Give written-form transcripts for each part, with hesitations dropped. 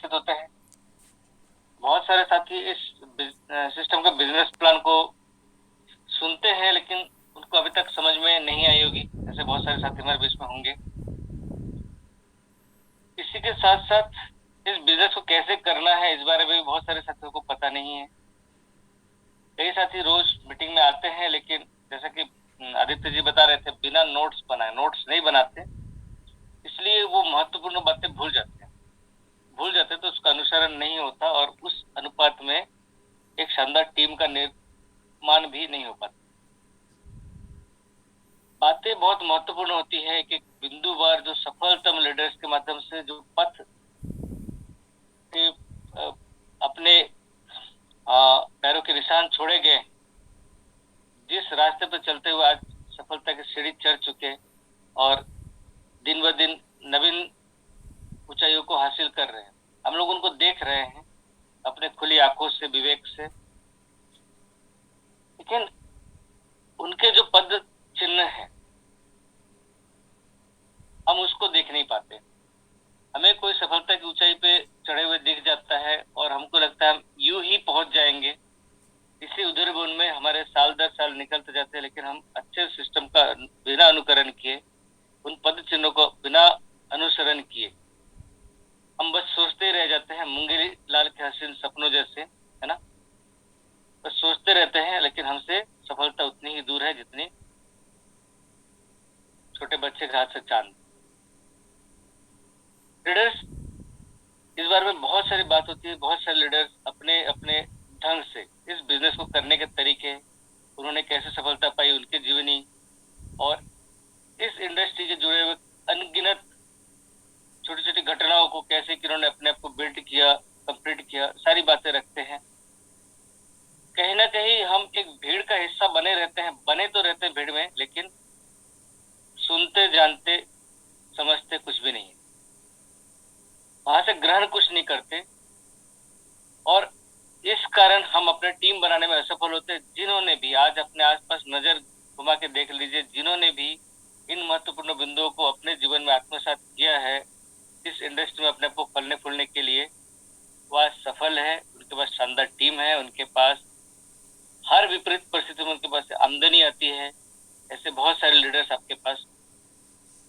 उपस्थित होते हैं। बहुत सारे साथी इस सिस्टम का बिजनेस प्लान को सुनते हैं, लेकिन उनको अभी तक समझ में नहीं आई होगी। ऐसे बहुत सारे साथी हमारे बीच में होंगे। इसी के साथ साथ इस बिजनेस को कैसे करना है इस बारे में भी बहुत सारे साथियों को पता नहीं है। कई साथी रोज मीटिंग में आते हैं, लेकिन जैसा कि आदित्य जी बता रहे थे, बिना नोट्स बनाए नोट्स नहीं बनाते, इसलिए वो महत्वपूर्ण बातें भूल जाते तो उसका अनुसरण नहीं होता और उस अनुपात में एक शानदार टीम का निर्माण भी नहीं हो पाता। बातें बहुत महत्वपूर्ण होती है। एक एक बिंदुवार जो सफलतम लीडर्स के माध्यम से जो पथ के अपने पैरों के निशान छोड़े गए, जिस रास्ते पर चलते हुए आज सफलता की सीढ़ी चढ़ चुके और दिन ब दिन नवीन ऊंचाइयों को हासिल कर रहे हैं, हम लोग उनको देख रहे हैं अपने खुली आंखों से, विवेक से। लेकिन उनके जो पद चिन्ह है, हम उसको देख नहीं पाते। हमें कोई सफलता की ऊंचाई पे चढ़े हुए दिख जाता है और हमको लगता है हम यूं ही पहुंच जाएंगे। इसी उधेड़-बुन में हमारे साल दर साल निकलते जाते हैं, लेकिन हम अच्छे सिस्टम का बिना अनुकरण किए, उन पद चिन्हों को बिना अनुसरण किए, हम बस सोचते ही रह जाते हैं, मुंगेरी लाल के हसीन सपनों जैसे, है ना। बस सोचते रहते हैं, लेकिन हमसे सफलता उतनी ही दूर है जितनी छोटे बच्चे के हाथ से चांद। लीडर्स, इस बारे में बहुत सारी बात होती है। बहुत सारे लीडर्स अपने अपने ढंग से इस बिजनेस को करने के तरीके, उन्होंने कैसे सफलता पाई, उनकी जीवनी और इस इंडस्ट्री से जुड़े हुए अनगिनत छोटी छोटी घटनाओं को कैसे कि उन्होंने अपने आप को बिल्ड किया, कंप्लीट किया, सारी बातें रखते हैं। कहीं ना कहीं हम एक भीड़ का हिस्सा बने रहते हैं, बने तो रहते हैं भीड़ में, लेकिन सुनते, जानते, समझते कुछ भी नहीं, वहां से ग्रहण कुछ नहीं करते। और इस कारण हम अपने टीम बनाने में असफल होते हैं। जिन्होंने भी आज अपने आसपास नजर घुमा के देख लीजिए, जिन्होंने भी इन महत्वपूर्ण बिंदुओं को अपने जीवन में आत्मसात किया है इस इंडस्ट्री में अपने आप को फलने फूलने के लिए, वह सफल है। उनके पास शानदार टीम है, उनके पास हर विपरीत परिस्थिति में उनके पास आमदनी आती है। ऐसे बहुत सारे लीडर्स आपके पास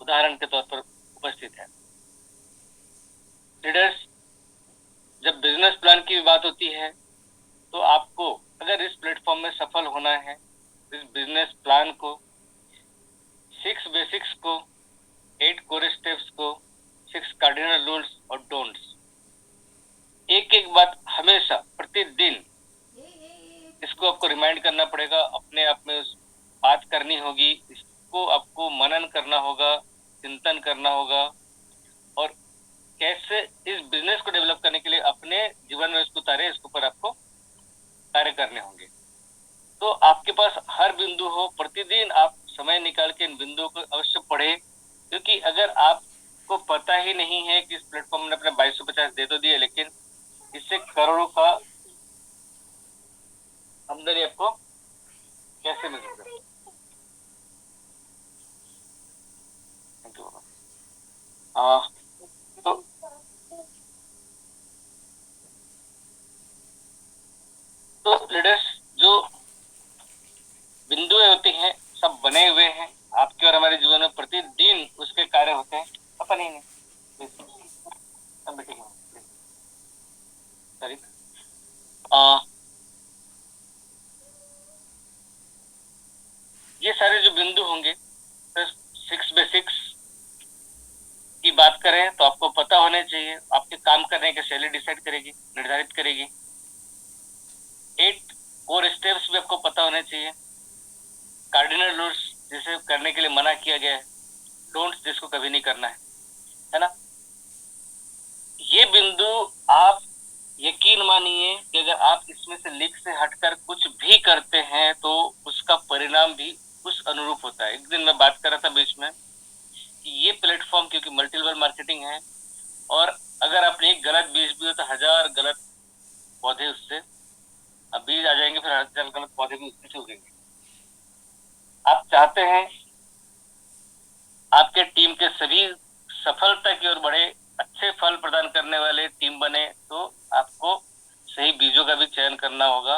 उदाहरण के तौर पर उपस्थित है। लीडर्स, जब बिजनेस प्लान की बात होती है तो आपको अगर इस प्लेटफॉर्म में सफल होना है, इस बिजनेस प्लान को, 6 बेसिक्स को, 8 कोर स्टेप्स को, 6 कार्डिनल रूल्स और डोंट्स, एक एक बात हमेशा प्रतिदिन इसको आपको रिमाइंड करना पड़ेगा, अपने आप में बात करनी होगी, इसको आपको मनन करना होगा, चिंतन करना होगा और कैसे इस बिजनेस को डेवलप करने के लिए अपने जीवन में इसको उतारे, इसके ऊपर आपको कार्य करने होंगे। तो आपके पास हर बिंदु हो, प्रतिदिन आप समय निकाल के इन बिंदुओं को अवश्य पढ़े, क्योंकि अगर आपको पता ही नहीं है कि इस प्लेटफॉर्म ने अपने 2250 दे तो दिए, लेकिन इससे करोड़ों का आमदनी आपको कैसे मिलेगा। तो लीडर्स, जो बिंदुएं होती हैं सब बने हुए हैं आपके और हमारे जीवन में, प्रतिदिन उसके कार्य होते हैं। अपन ही नहीं, सॉरी, ये सारे जो बिंदु होंगे, 6 बेसिक्स की बात करें तो आपको पता होने चाहिए, आपके काम करने की शैली डिसाइड करेगी, निर्धारित करेगी। 8 कोर स्टेप्स भी आपको पता होने चाहिए। कार्डिनल रूल्स, जिसे करने के लिए मना किया गया है, डोंट्स, जिसको कभी नहीं करना है ना। ये बिंदु आप यकीन मानिए कि अगर आप इसमें से लीक से हटकर कुछ भी करते हैं तो उसका परिणाम भी उस अनुरूप होता है। एक दिन मैं बात कर रहा था बीच में कि ये प्लेटफॉर्म क्योंकि मल्टी लेवल मार्केटिंग है, और अगर आपने एक गलत बीज भी हो तो 1000 गलत पौधे उससे अब बीज आ जाएंगे, फिर 1000 गलत पौधे भी उससे उगेंगे। आप चाहते हैं आपके टीम के सभी सफलता की ओर बढ़े, अच्छे फल प्रदान करने वाले टीम बने, तो आपको सही बीजों का भी चयन करना होगा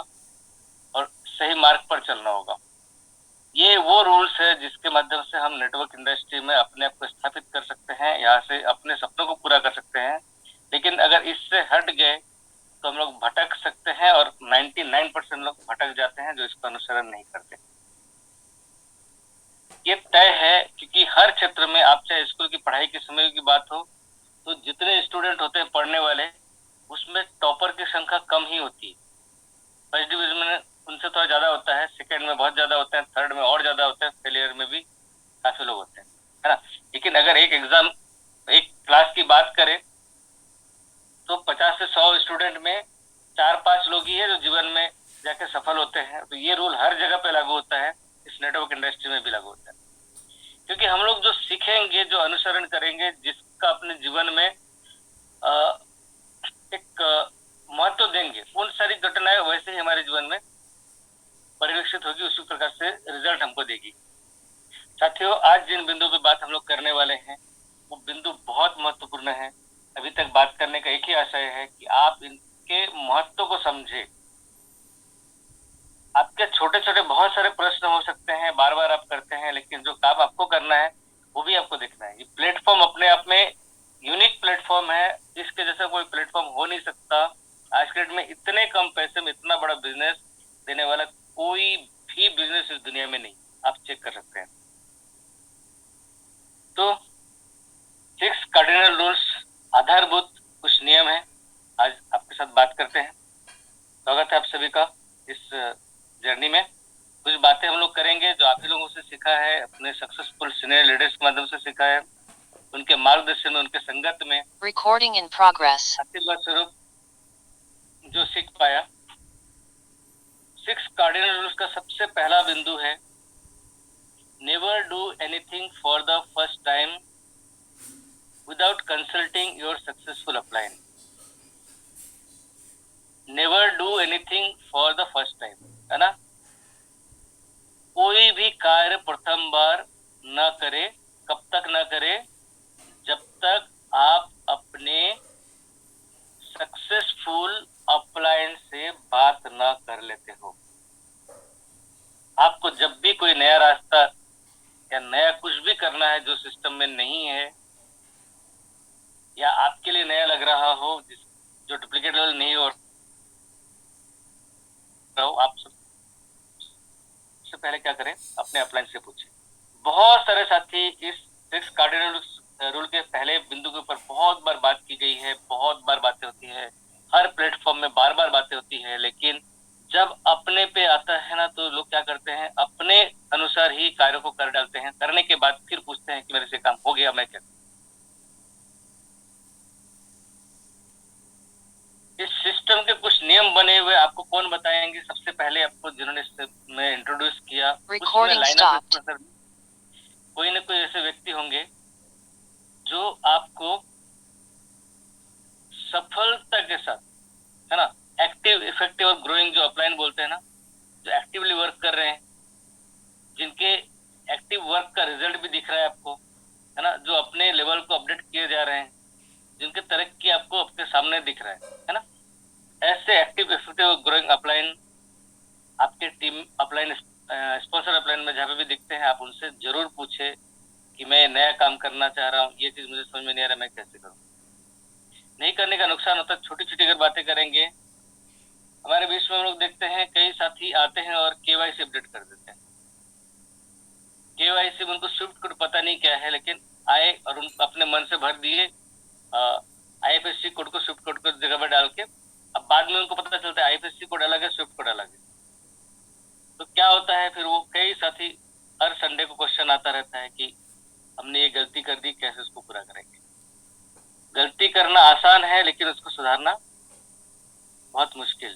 और सही मार्ग पर चलना होगा। ये वो रूल्स है जिसके माध्यम से हम नेटवर्क इंडस्ट्री में अपने आप को स्थापित कर सकते हैं, यहाँ से अपने सपनों को पूरा कर सकते हैं। लेकिन अगर इससे हट गए तो हम लोग भटक सकते हैं, और 99% लोग भटक जाते हैं जो इसका अनुसरण नहीं करते। ये तय है, क्योंकि हर क्षेत्र में, आप चाहे स्कूल की पढ़ाई के समय की बात हो, तो जितने स्टूडेंट होते हैं पढ़ने वाले, उसमें टॉपर की संख्या कम ही होती है। फर्स्ट डिवीजन में उनसे थोड़ा ज्यादा होता है, सेकंड में बहुत ज्यादा होते हैं, थर्ड में और ज्यादा होते हैं, फेलियर में भी काफी लोग होते हैं, है ना। लेकिन अगर एक क्लास की बात करें तो 50 से 100 स्टूडेंट में 4-5 लोग ही है जो जीवन में जाके सफल होते हैं। तो ये रूल हर जगह पे लागू होता है, इस नेटवर्क इंडस्ट्री में भी लागू होता है। क्योंकि हम लोग जो सीखेंगे, जो अनुसरण करेंगे, जिसका अपने जीवन में एक महत्व देंगे, उन सारी घटनाएं वैसे ही हमारे जीवन में परिलक्षित होगी, उसी प्रकार से रिजल्ट हमको देगी। साथियों, आज जिन बिंदु पे बात हम लोग करने वाले हैं वो बिंदु बहुत महत्वपूर्ण है। अभी तक बात करने का एक ही आशय है कि आप इनके महत्व को समझे। आपके छोटे छोटे बहुत सारे प्रश्न हो सकते हैं, बार बार आप करते हैं, लेकिन जो काम आपको करना है वो भी आपको देखना है। ये प्लेटफॉर्म अपने आप में यूनिक प्लेटफॉर्म है, इसके जैसा कोई प्लेटफॉर्म हो नहीं सकता। आज के डेट में इतने कम पैसे में इतना बड़ा बिजनेस देने वाला कोई भी बिजनेस इस दुनिया में नहीं, आप चेक कर सकते हैं। तो 6 कार्डिनल रूल्स, आधारभूत कुछ नियम है, आज आपके साथ बात करते हैं। स्वागत है आप सभी का इस जर्नी में। कुछ बातें हम लोग करेंगे जो आप ही लोगों से सीखा है, अपने सक्सेसफुल सीनियर लीडर्स के माध्यम से सीखा है, उनके मार्गदर्शन में, उनके संगत में, रिकॉर्डिंग इन प्रोग्रेस, आशीर्वाद स्वरूप जो सीख पाया। 6 कार्डिनल रूल्स का सबसे पहला बिंदु है, never do anything for the first time without consulting your successful upline. Never do anything for the first time, है ना। कोई भी कार्य प्रथम बार न करे। कब तक न करे? जब तक आप अपने सक्सेसफुल अपलाइन से बात न कर लेते हो। आपको जब भी कोई नया रास्ता या नया कुछ भी करना है जो सिस्टम में नहीं है, या आपके लिए नया लग रहा हो, जो डुप्लीकेट लेवल नहीं हो रहा हो, आप सबसे पहले क्या करें, अपने अपलाइन से पूछें। बहुत सारे साथी इस 6 कार्डिनल रूल के पहले बिंदु के ऊपर बहुत बार बात की गई है, बहुत बार बातें होती है, हर प्लेटफॉर्म में बार बार बातें होती है, लेकिन जब अपने पे आता है ना, तो लोग क्या करते हैं, अपने अनुसार ही कार्य को कर डालते हैं। करने के बाद फिर पूछते हैं कि मेरे से काम हो गया, मैं क्या। इस सिस्टम के कुछ नियम बने हुए आपको कौन बताएंगे? सबसे पहले आपको जिन्होंने मैं इंट्रोड्यूस किया, उसमें लाइनअप कोई ना कोई ऐसे व्यक्ति होंगे जो आपको सफलता के साथ, है ना, एक्टिव, इफेक्टिव और ग्रोइंग, जो अपलाइन बोलते हैं ना, जो एक्टिवली वर्क कर रहे हैं, जिनके एक्टिव वर्क का रिजल्ट भी दिख रहा है आपको, है ना, जो अपने लेवल को अपडेट किए जा रहे हैं, जिनके तरक्की आपको आपके सामने दिख रहा है ना। ऐसे एक्टिव, इफेक्टिव और ग्रोइंग अपलाइन आपके टीम अपलाइन, स्पॉन्सर अपलाइन में जहाँ पे भी दिखते हैं, आप उनसे जरूर पूछे कि मैं नया काम करना चाह रहा हूँ, ये चीज मुझे समझ में नहीं आ रहा, मैं कैसे करूँ। नहीं करने का नुकसान होता है, छोटी छोटी अगर बातें करेंगे। हमारे बीच में हम लोग देखते हैं कई साथी आते हैं और केवाईसी अपडेट कर देते हैं। केवाईसी में उनको स्विफ्ट कोड पता नहीं क्या है, लेकिन आए और उन अपने मन से भर दिए आईएफएससी कोड को स्विफ्ट कोड को जगह पर डाल के। अब बाद में उनको पता चलता है आईएफएससी कोड अलग है, स्विफ्ट कोड अलग है। तो क्या होता है फिर, वो कई साथी हर संडे को क्वेश्चन आता रहता है कि हमने ये गलती कर दी, कैसे उसको पूरा करेंगे। गलती करना आसान है, लेकिन उसको सुधारना बहुत मुश्किल।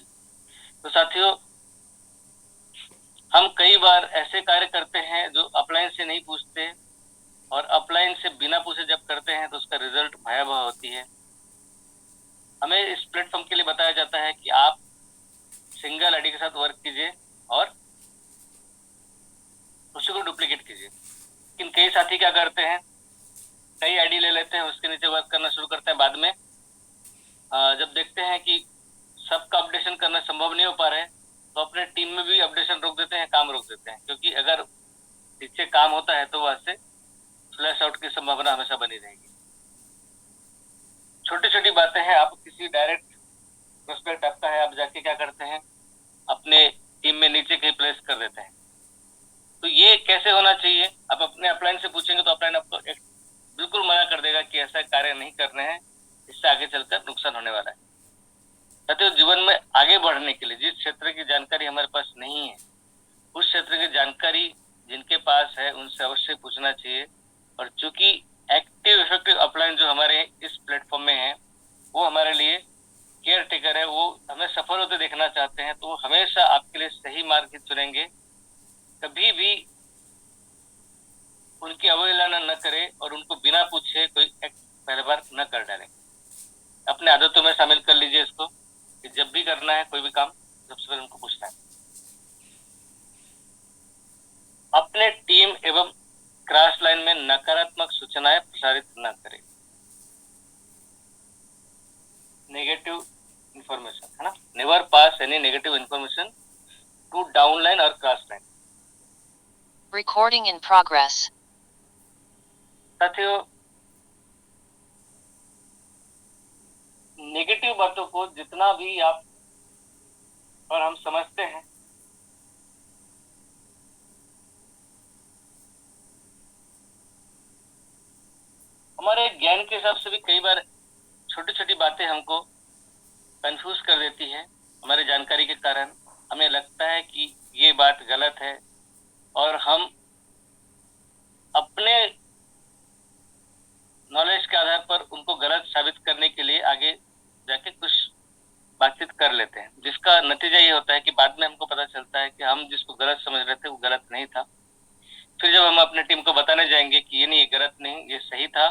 तो साथियों, हम कई बार ऐसे कार्य करते हैं जो अपलाइन से नहीं पूछते, और अपलाइन से बिना पूछे जब करते हैं तो उसका रिजल्ट भयावह होती है। हमें इस प्लेटफॉर्म के लिए बताया जाता है कि आप सिंगल आईडी के साथ वर्क कीजिए और उसी को डुप्लीकेट कीजिए। लेकिन कई साथी क्या करते हैं, कई आईडी ले लेते हैं, उसके नीचे वर्क करना शुरू करते हैं। बाद में जब देखते हैं कि सबका अपडेशन करना संभव नहीं हो पा रहा है, तो अपने टीम में भी अपडेशन रोक देते हैं, काम रोक देते हैं, क्योंकि अगर पीछे काम होता है तो वहां से फ्लैश आउट की संभावना हमेशा बनी रहेगी। छोटी छोटी बातें हैं, आप किसी डायरेक्ट प्रोस्पेक्ट आपका है, आप जाके क्या करते हैं, अपने टीम में नीचे कहीं प्लेस कर देते हैं। तो ये कैसे होना चाहिए, आप अपने अपलाइन से पूछेंगे तो अपलाइन आपको बिल्कुल मना कर देगा कि ऐसा कार्य नहीं करने हैं, इससे आगे चलकर नुकसान होने वाला है। साथियों, जीवन में आगे बढ़ने के लिए जिस क्षेत्र की जानकारी हमारे पास नहीं है, उस क्षेत्र की जानकारी जिनके पास है उनसे अवश्य पूछना चाहिए। और चूंकि एक्टिव इफेक्टिव अपलाइन जो हमारे इस प्लेटफॉर्म में है, वो हमारे लिए केयर टेकर है, वो हमें सफल होते देखना चाहते हैं, तो वो हमेशा आपके लिए सही मार्ग ही चुनेंगे। कभी भी उनकी अवहेलना न करे और उनको बिना पूछे कोई एक्ट पहले बार न कर डालें। अपने आदतों में शामिल कर लीजिए इसको, कि जब भी करना है कोई भी काम, सबसे पहले उनको पूछना है। अपने टीम एवं क्रॉस लाइन में नकारात्मक सूचनाएं प्रसारित न करें। नेगेटिव इंफॉर्मेशन, है ना, never pass any negative information to downline और cross line. Recording in progress. साथियों, नेगेटिव बातों को जितना भी आप और हम समझते हैं, हमारे ज्ञान के हिसाब से भी कई बार छोटी छोटी बातें हमको कंफ्यूज कर देती है। हमारे जानकारी के कारण हमें लगता है कि ये बात गलत है, और हम अपने नॉलेज के आधार पर उनको गलत साबित करने के लिए आगे जाके कुछ बातचीत कर लेते हैं, जिसका नतीजा ये होता है कि बाद में हमको पता चलता है कि हम जिसको गलत समझ रहे थे वो गलत नहीं था। फिर जब हम अपने टीम को बताने जाएंगे कि ये नहीं, ये गलत नहीं, ये सही था,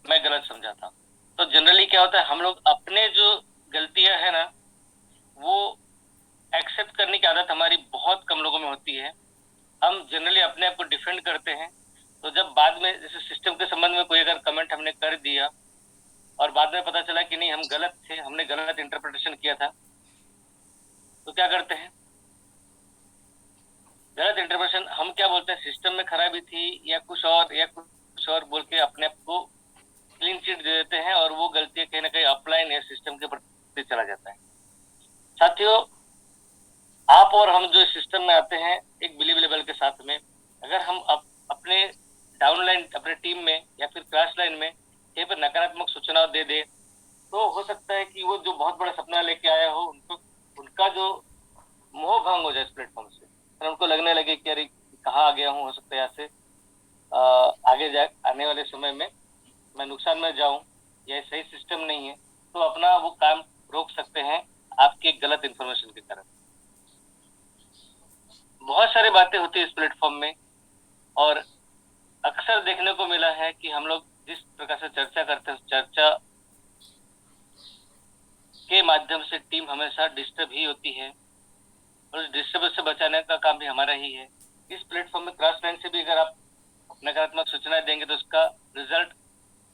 मैं गलत समझा था, तो जनरली क्या होता है, हम लोग अपने जो गलतियां है ना, वो एक्सेप्ट करने की आदत हमारी बहुत कम लोगों में होती है। हम जनरली अपने आप को डिफेंड करते हैं। तो जब बाद में जैसे सिस्टम के संबंध में कोई अगर कमेंट हमने कर दिया और बाद में पता चला कि नहीं हम गलत थे, हमने गलत इंटरप्रिटेशन किया था, तो क्या करते हैं, गलत इंटरप्रिटेशन हम क्या बोलते हैं, सिस्टम में खराबी थी या कुछ और बोल के अपने आप को क्लीन चिट दे देते हैं, और वो गलती कहीं ना कहीं अपलाइन या सिस्टम के प्रति चला जाता है। साथियों, आप और हम जो सिस्टम में आते हैं एक बिलीव लेवल के साथ में, अगर हम अपने डाउनलाइन, अपने टीम में या फिर क्रॉस लाइन में कहीं पर नकारात्मक सूचना दे दे, तो हो सकता है कि वो जो बहुत बड़ा सपना लेके आया हो, उनका जो मोह भंग हो जाए इस प्लेटफॉर्म से, और उनको लगने लगे कि अरे कहाँ आ गया हूँ, हो सकता है यहाँ से आगे जा आने वाले समय में मैं नुकसान में जाऊं, या सही सिस्टम नहीं है, तो अपना वो काम रोक सकते हैं आपके गलत इंफॉर्मेशन के कारण। बहुत सारी बातें होती है इस प्लेटफॉर्म में, और अक्सर देखने को मिला है कि हम लोग जिस प्रकार से चर्चा करते हैं, चर्चा के माध्यम से टीम हमेशा डिस्टर्ब ही होती है, और उस डिस्टर्बेंस से बचाने का काम भी हमारा ही है। इस प्लेटफॉर्म में क्रॉस लाइन से भी अगर आप नकारात्मक सूचनाएं देंगे तो उसका रिजल्ट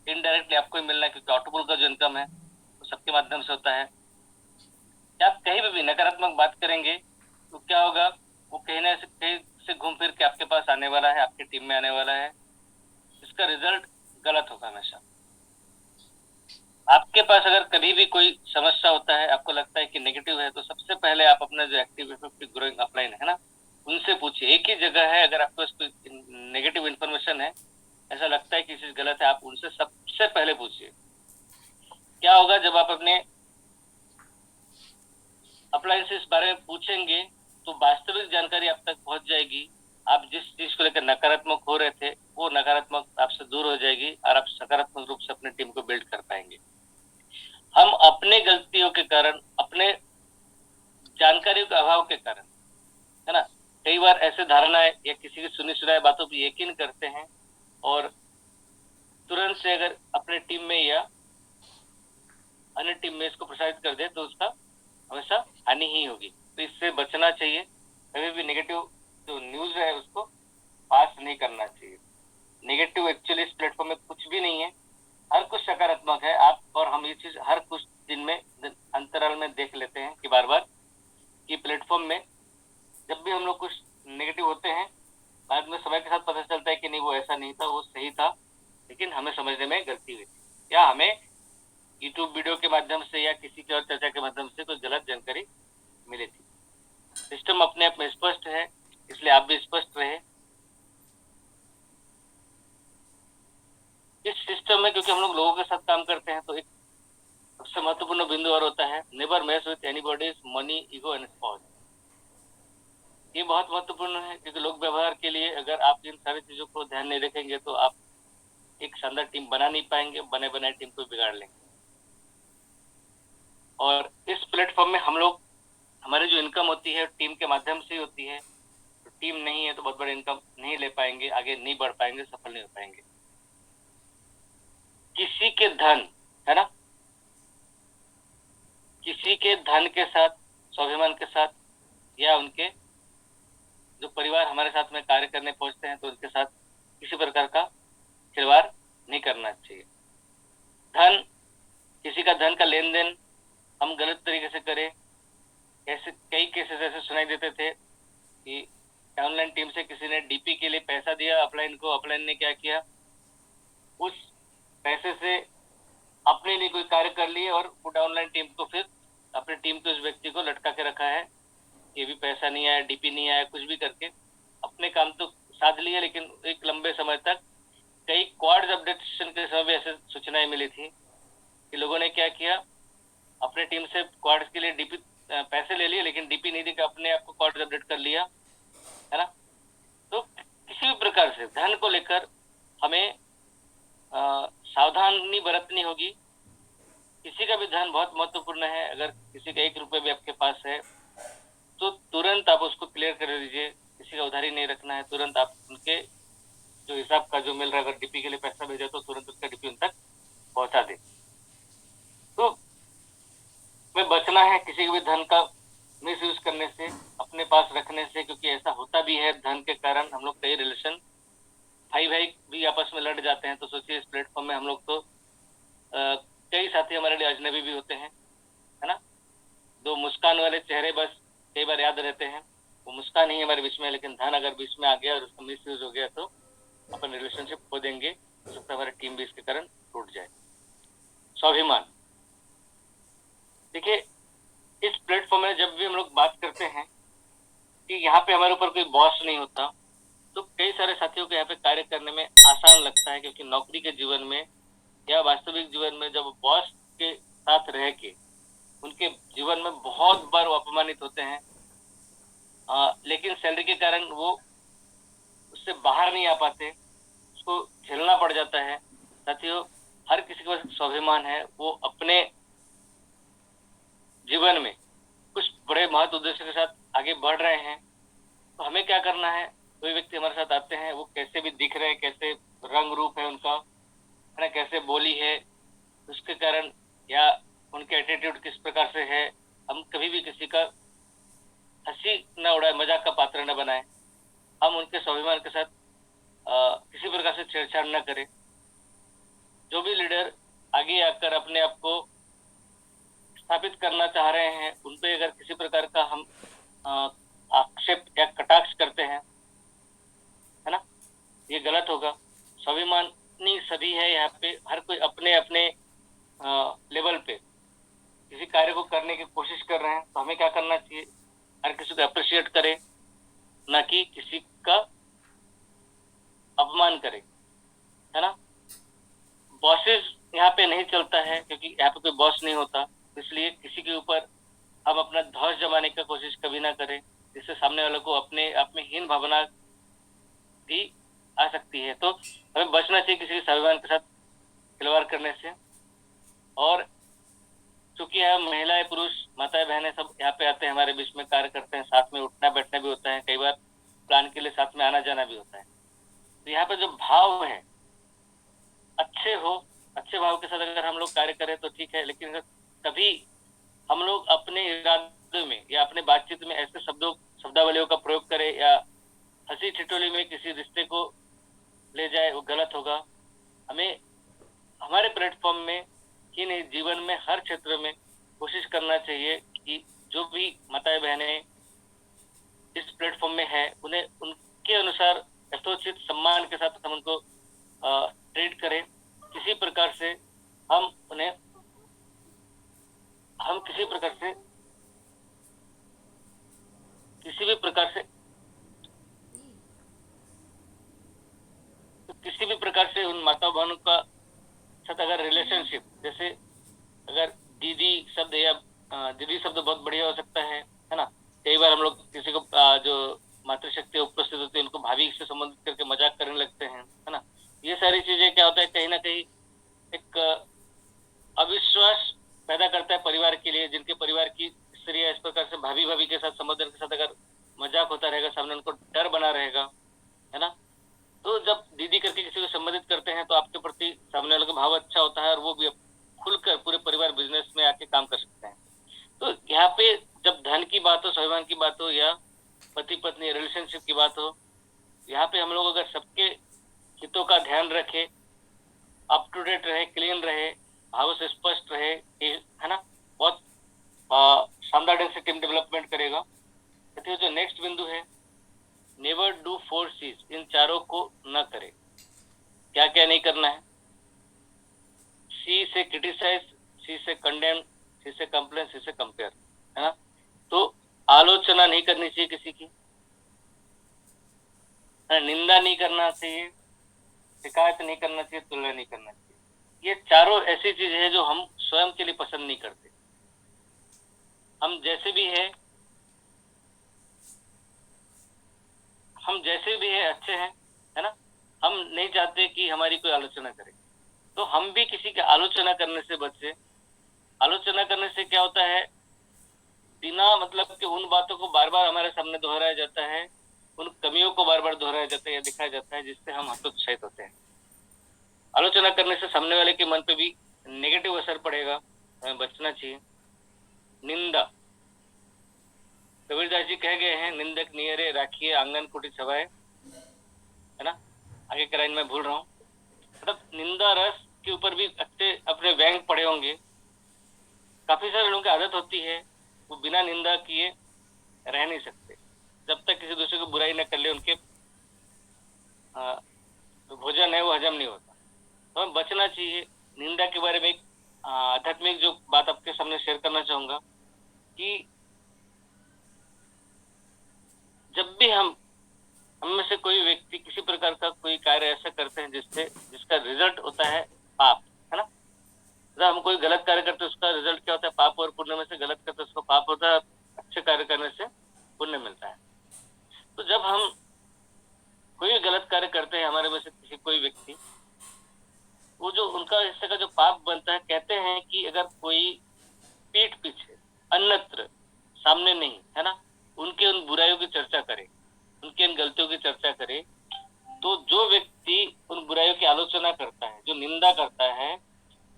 इनडायरेक्टली आपको ही मिलना है, क्योंकि ऑटोपुल का जो इनकम है वो सबके माध्यम से होता है। आप कहीं भी नकारात्मक बात करेंगे तो क्या होगा, वो कहीं से घूम फिर के आपके पास आने वाला है, आपकी टीम में आने वाला है, इसका रिजल्ट गलत होगा हमेशा। आपके पास अगर कभी भी कोई समस्या होता है, आपको लगता है कि नेगेटिव है, तो सबसे पहले आप अपना जो एक्टिव इफेक्टिव ग्रोइंग अपलाइन है ना, उनसे पूछिए। एक ही जगह है, अगर आपको इसको नेगेटिव इन्फॉर्मेशन है, ऐसा लगता है कि चीज गलत है, आप उनसे सबसे पहले पूछिए। क्या होगा, जब आप अपने अपलाइन से इस बारे में पूछेंगे तो वास्तविक जानकारी आप तक पहुंच जाएगी। आप जिस चीज को लेकर नकारात्मक हो रहे थे, वो नकारात्मक आपसे दूर हो जाएगी, और आप सकारात्मक रूप से अपने टीम को बिल्ड कर पाएंगे। हम अपने गलतियों के कारण, अपने जानकारी के अभाव के कारण, है ना, कई बार ऐसे धारणाएं या किसी की सुनी सुनाई बातों पर यकीन करते हैं, और तुरंत से अगर अपने टीम में या अन्य टीम में इसको प्रसारित कर दे तो उसका हमेशा हानि ही होगी। तो इससे बचना चाहिए, कभी भी नेगेटिव जो न्यूज है उसको पास नहीं करना चाहिए। नेगेटिव एक्चुअली इस प्लेटफॉर्म में कुछ भी नहीं है, हर कुछ सकारात्मक है। आप और हम ये चीज हर कुछ दिन में अंतराल में देख लेते हैं कि बार बार कि प्लेटफॉर्म में जब भी हम लोग कुछ नेगेटिव होते हैं, बाद में समय के साथ पता चलता है कि नहीं वो ऐसा नहीं था, वो सही था, लेकिन हमें समझने में गलती हुई थी, या हमें यूट्यूब वीडियो के माध्यम से या किसी की और चर्चा के माध्यम से कोई गलत जानकारी मिली थी। सिस्टम अपने आप में स्पष्ट है, इसलिए आप भी स्पष्ट रहे इस सिस्टम में, क्योंकि हम लोग लोगों के साथ काम करते हैं। तो एक सबसे महत्वपूर्ण बिंदु और होता है, never mess with anybody's money ego and spot. ये बहुत महत्वपूर्ण है, क्योंकि लोग व्यवहार के लिए अगर आप इन सारी चीजों को ध्यान नहीं रखेंगे तो आप एक शानदार टीम बना नहीं पाएंगे, बने बनाए टीम को बिगाड़ लेंगे। और इस प्लेटफॉर्म में हम लोग, हमारी जो इनकम होती है टीम के माध्यम से ही होती है। तो टीम नहीं है तो बहुत बड़ी इनकम नहीं ले पाएंगे, आगे नहीं बढ़ पाएंगे, सफल नहीं हो पाएंगे। किसी के धन, है ना, किसी के धन के साथ, स्वाभिमान के साथ, या उनके जो परिवार हमारे साथ में कार्य करने पहुंचते हैं तो उनके साथ किसी प्रकार का खिलवाड़ नहीं करना चाहिए। धन, किसी का धन का लेन देन हम गलत तरीके से करें, ऐसे कई केसेस ऐसे सुनाई देते थे कि ऑनलाइन टीम से किसी ने डीपी के लिए पैसा दिया अपलाइन को, अपलाइन ने क्या किया, उस पैसे से अपने लिए कोई कार्य कर लिए और वो डाउनलाइन टीम को फिर अपनी टीम के उस व्यक्ति को लटका के रखा है, ये भी पैसा नहीं आया, डीपी नहीं आया, कुछ भी करके अपने काम तो साध लिए, लेकिन एक लंबे समय तक कई क्वाड्स अपडेशन के समय भी ऐसे सूचनाएं मिली थी कि लोगों ने क्या किया, अपने टीम से क्वाड्स के लिए डीपी पैसे ले लिए, लेकिन डीपी नहीं देकर अपने आप को क्वाड्स अपडेट कर लिया, है ना। तो किसी भी प्रकार से धन को लेकर हमें सावधानी बरतनी होगी। किसी का भी धन बहुत महत्वपूर्ण है। अगर किसी का 1 रुपये भी आपके पास है तो तुरंत आप उसको क्लियर कर दीजिए, किसी का उधारी नहीं रखना है। तुरंत आप उनके जो हिसाब का जो मिल रहा है, अगर डीपी के लिए पैसा भेजा तो तुरंत उसका डीपी उन तक पहुंचा दे। तो में बचना है किसी के भी धन का मिस यूज करने से, अपने पास रखने से, क्योंकि ऐसा होता भी है। धन के कारण हम लोग कई रिलेशन, भाई भाई भी आपस में लड़ जाते हैं। तो सोचिए इस प्लेटफॉर्म में हम लोग तो कई साथी हमारे लिए अजनबी भी होते हैं, है ना। दो मुस्कान वाले चेहरे बस कई बार याद रहते हैं, वो मुस्कान ही हमारे बीच में है, लेकिन धन अगर बीच में आ गया और उसका मिस यूज हो गया तो अपन रिलेशनशिप खो देंगे, हो सकता है हमारी टीम भी इसके कारण टूट जाए। स्वाभिमान, देखिए इस प्लेटफॉर्म में जब भी हम लोग बात करते हैं कि यहाँ पे हमारे ऊपर कोई बॉस नहीं होता, तो कई सारे साथियों को यहाँ पे कार्य करने में आसान लगता है, क्योंकि नौकरी के जीवन में या वास्तविक जीवन में जब बॉस के साथ रह के उनके जीवन में बहुत बार वो अपमानित होते हैं, लेकिन सैलरी के कारण वो उससे बाहर नहीं आ पाते, उसको झेलना पड़ जाता है। साथियों, हर किसी के पास स्वाभिमान है, वो अपने जीवन में कुछ बड़े महत्व उद्देश्य के साथ आगे बढ़ रहे हैं। तो हमें क्या करना है, कोई व्यक्ति हमारे साथ आते हैं, वो कैसे भी दिख रहे हैं, कैसे रंग रूप है उनका, है ना, कैसे बोली है, उसके कारण या उनके एटीट्यूड किस प्रकार से है, हम कभी भी किसी का हंसी न उड़ाए, मजाक का पात्र न बनाए। हम उनके स्वाभिमान के साथ किसी प्रकार से छेड़छाड़ न करें। जो भी लीडर आगे आकर अपने आप को स्थापित करना चाह रहे हैं, उन पे अगर किसी प्रकार का हम आक्षेप या कटाक्ष करते हैं, है ना, ये गलत होगा। स्वाभिमानी सभी है यहाँ पे, हर कोई अपने अपने लेवल पे किसी कार्य को करने की कोशिश कर रहे हैं। तो हमें क्या करना चाहिए, हर किसी को अप्रिशिएट करें, ना कि किसी का अपमान करें, है ना। बॉसेस यहाँ पे नहीं चलता है, क्योंकि यहाँ पे कोई बॉस नहीं होता, इसलिए किसी के ऊपर हम अपना ध्वज जमाने का कोशिश कभी ना करें, जिससे सामने वाले को अपने आप में हीन भावना भी आ सकती है। तो हमें बचना चाहिए किसी के स्वाभिमान के साथ खिलवाड़ करने से। और चूंकि हम महिलाएं, पुरुष, माताएं, बहनें सब यहाँ पे आते हैं, हमारे बीच में कार्य करते हैं, साथ में उठना बैठना भी होता है, कई बार प्लान के लिए साथ में आना जाना भी होता है। तो यहाँ पे जो भाव है अच्छे भाव के साथ अगर हम लोग कार्य करें तो ठीक है, लेकिन कभी हम लोग अपने इरादे में या अपने बातचीत में ऐसे शब्दावलियों का प्रयोग करें या हंसी ठिठोली में किसी रिश्ते को ले जाए वो गलत होगा। हमें हमारे प्लेटफॉर्म में ही नहीं, जीवन में हर क्षेत्र में कोशिश करना चाहिए कि जो भी माताएं बहनें इस प्लेटफॉर्म में है उन्हें उनके अनुसार यथोचित सम्मान के साथ हम उनको ट्रीट करें। किसी प्रकार से हम उन्हें हम किसी प्रकार से किसी भी प्रकार से किसी भी प्रकार से उन माता बहनों का साथ अगर रिलेशनशिप, जैसे अगर दीदी शब्द या दीदी शब्द बहुत बढ़िया हो सकता है ना। कई बार हम लोग किसी को जो मातृशक्ति उपस्थित होती है उनको भाभी से संबंधित करके मजाक करने लगते हैं, है ना। ये सारी चीजें क्या होता है, कहीं ना कहीं एक अविश्वास पैदा करता है परिवार के लिए। जिनके परिवार की स्त्रियां इस प्रकार से भाभी भाभी के साथ, संबोधन के साथ अगर मजाक होता रहेगा, सामने उनको डर बना रहेगा, है ना। तो जब दीदी करके किसी को संबोधित करते हैं तो आपके प्रति सामने वाले का भाव अच्छा होता है और वो भी खुलकर पूरे परिवार बिजनेस में आके काम कर सकते हैं। तो यहाँ पे जब धन की बात हो, स्वाभिमान की बात हो या पति पत्नी रिलेशनशिप की बात हो, यहाँ पे हम लोग अगर सबके हितों का ध्यान रखें, अप टू डेट रहे, क्लीन रहे, भाव से स्पष्ट रहे, है ना, बहुत शानदार ढंग से टीम डेवलपमेंट करेगा। तो जो नेक्स्ट बिंदु है, नेवर डू 4 C's, इन चारों को न करें। क्या क्या नहीं करना है? सी से क्रिटिसाइज, सी से कंडेम, सी से कंप्लेन, सी से कंपेयर, है ना। तो आलोचना नहीं करनी चाहिए किसी की, निंदा नहीं करना चाहिए, शिकायत नहीं करना चाहिए, तुलना नहीं करना चाहिए। ये चारों ऐसी चीजें हैं जो हम स्वयं के लिए पसंद नहीं करते। हम जैसे भी है अच्छे हैं, है ना। हम नहीं चाहते कि हमारी कोई आलोचना करे, तो हम भी किसी की आलोचना करने से बचे। आलोचना करने से क्या होता है, बिना मतलब कि उन बातों को बार बार हमारे सामने दोहराया जाता है, उन कमियों को बार बार दोहराया जाता है या दिखाया जाता है, जिससे हम हतोत्साहित होते हैं। आलोचना करने से सामने वाले के मन पे भी नेगेटिव असर पड़ेगा, हमें बचना चाहिए। निंदा, कबीरदास जी कह गए हैं, निंदक नियरे राखिए आंगन कुटी सभाए, है ना। आगे का लाइन मैं भूल रहा हूँ। मतलब निंदा रस के ऊपर भी अच्छे अपने व्यंग पड़े होंगे। काफी सारे लोगों की आदत होती है वो बिना निंदा किए रह नहीं सकते, जब तक किसी दूसरे को बुराई न कर ले उनके तो भोजन है वो हजम नहीं होता। तो हमें बचना चाहिए। निंदा के बारे में एक आध्यात्मिक जो बात आपके सामने शेयर करना चाहूंगा कि जब भी हम में से कोई व्यक्ति किसी प्रकार का कोई कार्य ऐसा करते हैं जिसका रिजल्ट होता है पाप, है ना। जब हम कोई गलत कार्य करते हैं उसका रिजल्ट क्या होता है, पाप। और पुण्य में से गलत करते हैं उसको पाप होता है, अच्छे कार्य करने से पुण्य मिलता है। तो जब हम कोई भी गलत कार्य करते हैं, हमारे में से किसी कोई व्यक्ति, वो जो उनका हिस्से का जो पाप बनता है, कहते हैं कि अगर कोई पीठ पीछे अन्यत्र सामने नहीं, है ना, उनके उन बुराइयों की चर्चा करे, उनके इन गलतियों की चर्चा करे, तो जो व्यक्ति उन बुराइयों की आलोचना करता है, जो निंदा करता है,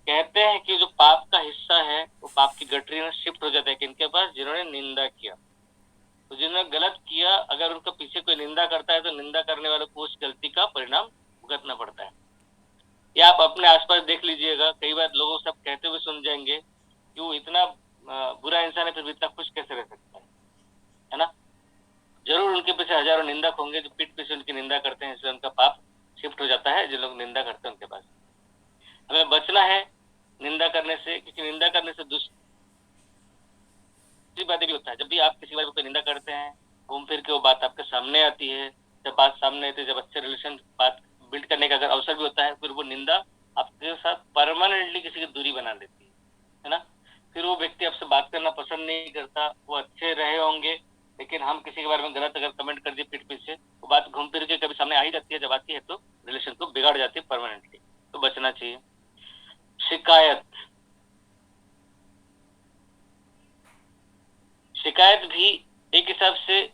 कहते हैं कि जो पाप का हिस्सा है वो पाप की गठरी में शिफ्ट हो जाता है किनके पास, जिन्होंने निंदा किया। तो जिन्होंने गलत किया, अगर उनका पीछे कोई निंदा करता है तो निंदा करने वाले को उस गलती का परिणाम भुगतना पड़ता है। या आप अपने आसपास देख लीजिएगा, कई बार लोगों सब कहते हुए सुन जाएंगे कि वो इतना बुरा इंसान है फिर भी इतना खुश कैसे रह सकता है ना। जरूर उनके पीछे हजारों निंदक होंगे जो पीठ पीछे उनकी निंदा करते हैं, इसलिए उनका पाप शिफ्ट हो जाता है जिन लोग निंदा करते हैं उनके पास। हमें बचना है निंदा करने से, क्योंकि निंदा करने से दूसरी बातें भी होता है। जब भी आप किसी बात को निंदा करते हैं, घूम फिर के वो बात आपके सामने आती है। जब बात सामने आती है, जब अच्छे रिलेशन बात बिल्ड करने का अगर अवसर भी होता है, फिर वो निंदा आपके साथ परमानेंटली किसी की दूरी बना देती है ना। फिर वो व्यक्ति आपसे बात करना पसंद नहीं करता। वो अच्छे रहे होंगे लेकिन हम किसी के बारे में गलत अगर कमेंट कर दिए पीठ पीछे, वो बात घूम फिर के कभी सामने आ ही जाती है। जब आती है तो रिलेशन को बिगाड़ जाती है परमानेंटली। तो बचना चाहिए। शिकायत भी एक हिसाब से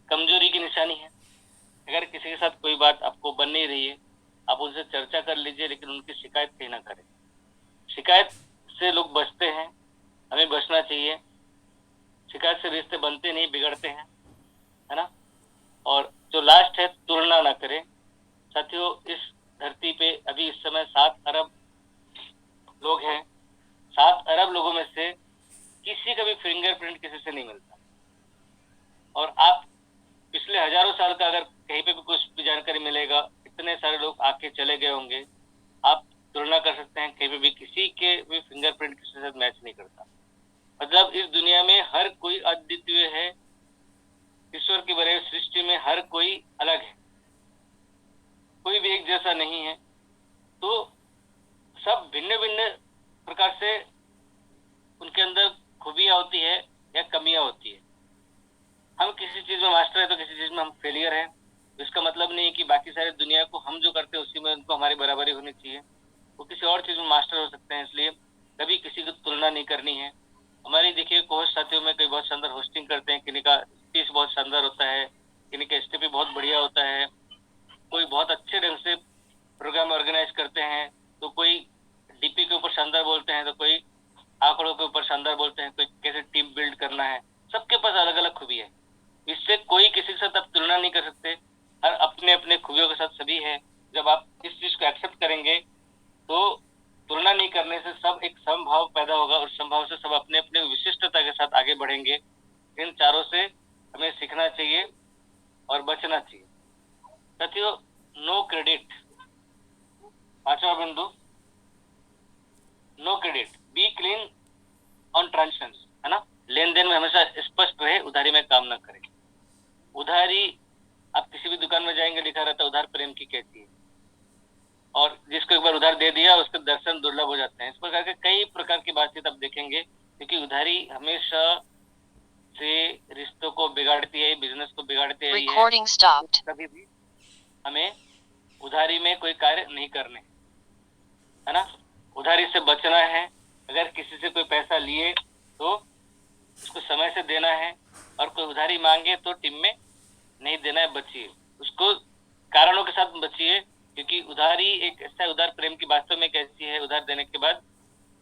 कमजोरी की निशानी है। अगर किसी के साथ कोई बात आपको बन नहीं रही है, आप उनसे चर्चा कर लीजिए, लेकिन उनकी शिकायत कहीं ना करें। शिकायत से लोग बचते हैं, हमें बचना चाहिए। शिकायत से रिश्ते बनते नहीं, बिगड़ते हैं, है ना। और जो लास्ट है, तुलना ना करें। साथियों, इस धरती पे अभी इस समय 7 अरब लोग हैं। 7 अरब लोगों में से किसी का भी फिंगरप्रिंट किसी से नहीं मिलता। और आप पिछले हजारों साल का अगर कहीं पे भी कुछ भी जानकारी मिलेगा, इतने सारे लोग आके चले गए होंगे, आप तुलना कर सकते हैं, कहीं पे भी किसी के भी फिंगरप्रिंट किसी के साथ मैच नहीं करता। मतलब इस दुनिया में हर कोई अद्वितीय है। ईश्वर की बने सृष्टि में हर कोई अलग है, कोई भी एक जैसा नहीं है। तो सब भिन्न भिन्न प्रकार से उनके अंदर खूबियां होती है या कमियां होती है। हम किसी चीज में मास्टर है तो किसी चीज में हम फेलियर है। इसका मतलब नहीं है कि बाकी सारी दुनिया को हम जो करते हैं उसी में उनको हमारी बराबरी होनी चाहिए। वो किसी और चीज में मास्टर हो सकते हैं, इसलिए कभी किसी की तुलना नहीं करनी है। हमारी देखिए होस्ट साथियों में कई बहुत शानदार होस्टिंग करते हैं, किन्हीं का स्पीच बहुत शानदार होता है, किन्हीं का स्टेप भी बहुत बढ़िया होता है, कोई बहुत अच्छे ढंग से प्रोग्राम ऑर्गेनाइज करते हैं, तो कोई डीपी के ऊपर शानदार बोलते हैं, तो कोई आंकड़ों के ऊपर शानदार बोलते हैं, कोई कैसे टीम बिल्ड करना है। सबके पास अलग अलग खूबी है। इससे कोई किसी के साथ आप तुलना नहीं कर सकते। हर अपने अपने खूबियों के साथ सभी है। जब आप इस चीज को एक्सेप्ट करेंगे तो तुलना नहीं करने से सब एक समभाव पैदा होगा, और समभाव से सब अपने अपने विशिष्टता के साथ आगे बढ़ेंगे। इन चारों से हमें सीखना चाहिए और बचना चाहिए। साथियों, नो क्रेडिट, पांचवा बिंदु, no credit, be clean on transaction, है ना। लेन देन में हमेशा स्पष्ट रहे, उधारी में काम ना करें। उधारी, आप किसी भी दुकान में जाएंगे लिखा रहता है उधार प्रेम की कहती है, और जिसको एक बार उधार दे दिया उसके दर्शन दुर्लभ हो जाते हैं। इस प्रकार के कई प्रकार की बातचीत आप देखेंगे, क्योंकि उधारी हमेशा से रिश्तों को बिगाड़ती है, बिजनेस को बिगाड़ती है। Recording stopped. कभी भी हमें उधारी में कोई कार्य नहीं करने, है ना। उधारी से बचना है। अगर किसी से कोई पैसा लिए तो उसको समय से देना है, और कोई उधारी मांगे तो टीम में नहीं देना है, बचिए उसको, कारणों के साथ बचिए। क्योंकि उधारी एक ऐसा उधार प्रेम की वास्तव में कैसी है, उधार देने के बाद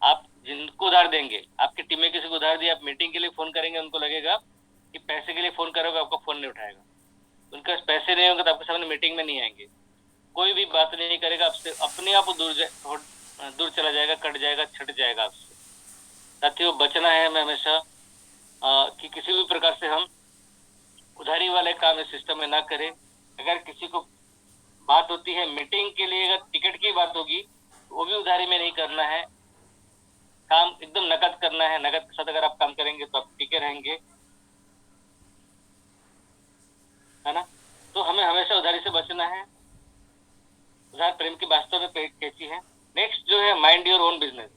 आप जिनको उधार देंगे, आपकी टीम में किसी को उधार दिया, आप मीटिंग के लिए फोन करेंगे, उनको लगेगा कि पैसे के लिए फोन करोगे, आपका फोन नहीं उठाएगा। उनके पास पैसे नहीं होंगे तो आपके सामने मीटिंग में नहीं आएंगे, कोई भी बात नहीं करेगा आपसे, अपने आप दूर चला जाएगा, कट जाएगा, छट जाएगा आपसे। साथियों, बचना है हमें हमेशा कि किसी भी प्रकार से हम उधारी वाले काम इस सिस्टम में ना करें। अगर किसी को बात होती है मीटिंग के लिए, अगर टिकट की बात होगी तो वो भी उधारी में नहीं करना है। काम एकदम नकद करना है। नकद के साथ अगर आप काम करेंगे तो आप टिके रहेंगे, है ना। तो हमें हमेशा उधारी से बचना है। उधार प्रेम की वास्तव में कैसी है। नेक्स्ट जो है, माइंड योर ओन बिजनेस,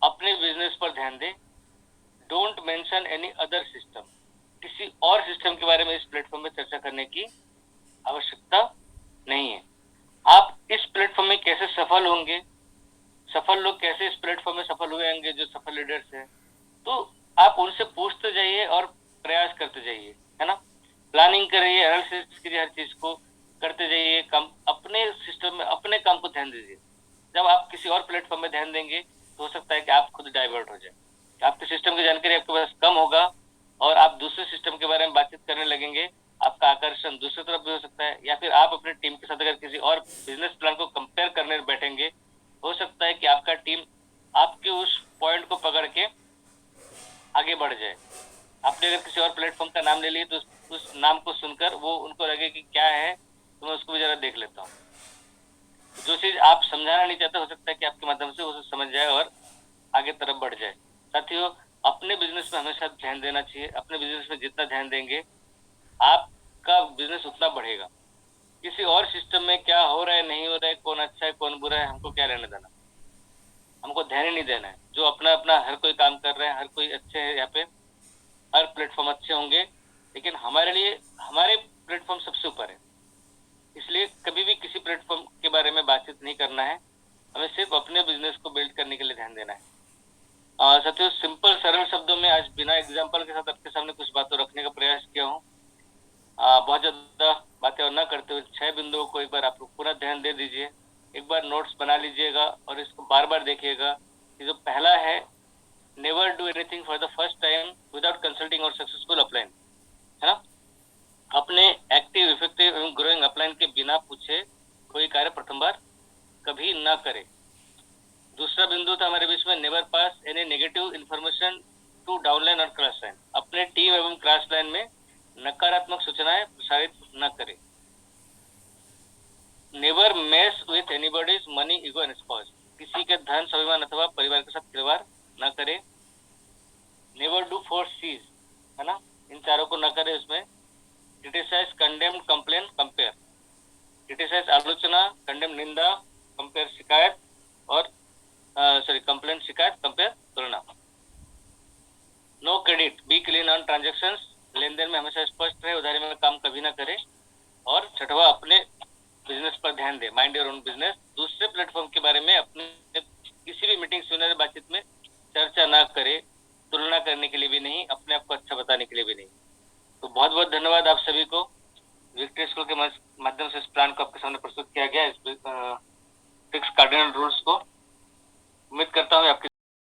अपने बिजनेस पर ध्यान दें। Don't mention any other system, किसी और सिस्टम के बारे में इस प्लेटफॉर्म में चर्चा करने की आवश्यकता नहीं है। आप इस प्लेटफॉर्म में कैसे सफल होंगे, सफल लोग कैसे इस प्लेटफॉर्म में सफल हुए होंगे, जो सफल लीडर्स हैं, तो आप उनसे पूछते जाइए और प्रयास करते जाइए, है ना। प्लानिंग करिए, एनालिसिस कीजिए, हर चीज को करते जाइए। काम अपने सिस्टम में अपने काम को ध्यान दीजिए। जब आप किसी और प्लेटफॉर्म में ध्यान देंगे तो हो सकता है कि आप खुद डाइवर्ट हो जाए, आपके सिस्टम की जानकारी आपके पास कम होगा और आप दूसरे सिस्टम के बारे में बातचीत करने लगेंगे। आपका आकर्षण दूसरी तरफ भी हो सकता है, या फिर आप अपनी टीम के साथ अगर किसी और बिजनेस प्लान को कंपेयर करने बैठेंगे, हो सकता है कि आपका टीम आपके उस पॉइंट को पकड़ के आगे बढ़ जाए। आपने अगर किसी और प्लेटफॉर्म का नाम ले लिया तो उस नाम को सुनकर वो उनको लगे कि क्या है, तो मैं उसको भी जरा देख लेता हूँ। जो चीज आप समझाना नहीं चाहते, हो सकता है कि आपके माध्यम से वो समझ जाए और आगे तरफ बढ़ जाए। साथियों, अपने बिजनेस में हमेशा ध्यान देना चाहिए। अपने बिजनेस में जितना ध्यान देंगे आपका बिजनेस उतना बढ़ेगा। किसी और सिस्टम में क्या हो रहा है, नहीं हो रहा है, कौन अच्छा है कौन बुरा है, हमको क्या लेना देना, हमको ध्यान ही नहीं देना है। जो अपना अपना हर कोई काम कर रहा है, हर कोई अच्छे है, यहाँ पे हर प्लेटफॉर्म अच्छे होंगे, लेकिन हमारे लिए हमारे प्लेटफॉर्म सबसे ऊपर है। इसलिए कभी भी किसी प्लेटफॉर्म के बारे में बातचीत नहीं करना है, हमें सिर्फ अपने बिजनेस को बिल्ड करने के लिए ध्यान देना है। साथियों, सिंपल सरल शब्दों में आज बिना एग्जाम्पल के साथ आपके सामने कुछ बातों रखने का प्रयास किया हूँ। बहुत ज्यादा बातें और ना करते हुए 6 बिंदुओं को एक बार आप पूरा ध्यान दे दीजिए। एक बार नोट्स बना लीजिएगा और इसको बार बार देखिएगा। ये जो पहला है, never do anything for the first time without consulting और सक्सेसफुल अपलाइन, है ना। अपने एक्टिव, इफेक्टिव एवं ग्रोइंग अपलाइन के बिना पूछे कोई कार्य प्रथम बार कभी ना करे। दूसरा बिंदु था हमारे बीच में, never pass any negative information to downline और क्रॉस लाइन। अपने टीम एवं क्रॉस लाइन में नकारात्मक सूचनाएं प्रसारित न करे। Never mess with anybody's money, ego and spouse. किसी के धन, स्वाभिमान अथवा परिवार के साथ खिलवाड़ न करे। नेवर डू फोर सीज, है ना, इन चारों को न करे। इसमें criticise, condemn, complain, compare. Criticise आलोचना, कंडेम निंदा, कंपेयर शिकायत, और कंप्लेन शिकायत, कंपेयर तुलना। No credit, be clean on transaction. लेन देन में हमेशा स्पष्ट रहे, उधारी में काम कभी ना करे। और छठवा, अपने बिजनेस पर ध्यान दे, माइंड योर ओन बिजनेस। दूसरे प्लेटफॉर्म के बारे में अपने किसी भी मीटिंग, सेमिनार, बातचीत में चर्चा ना करे, तुलना करने के लिए भी नहीं, अपने आप को अच्छा बताने के लिए भी नहीं। तो बहुत बहुत धन्यवाद आप सभी को। विक्ट्री स्कूल के माध्यम से इस प्लान को आपके सामने प्रस्तुत किया गया, इस फिक्स कार्डिनल रूल्स को। उम्मीद करता हूँ आपकी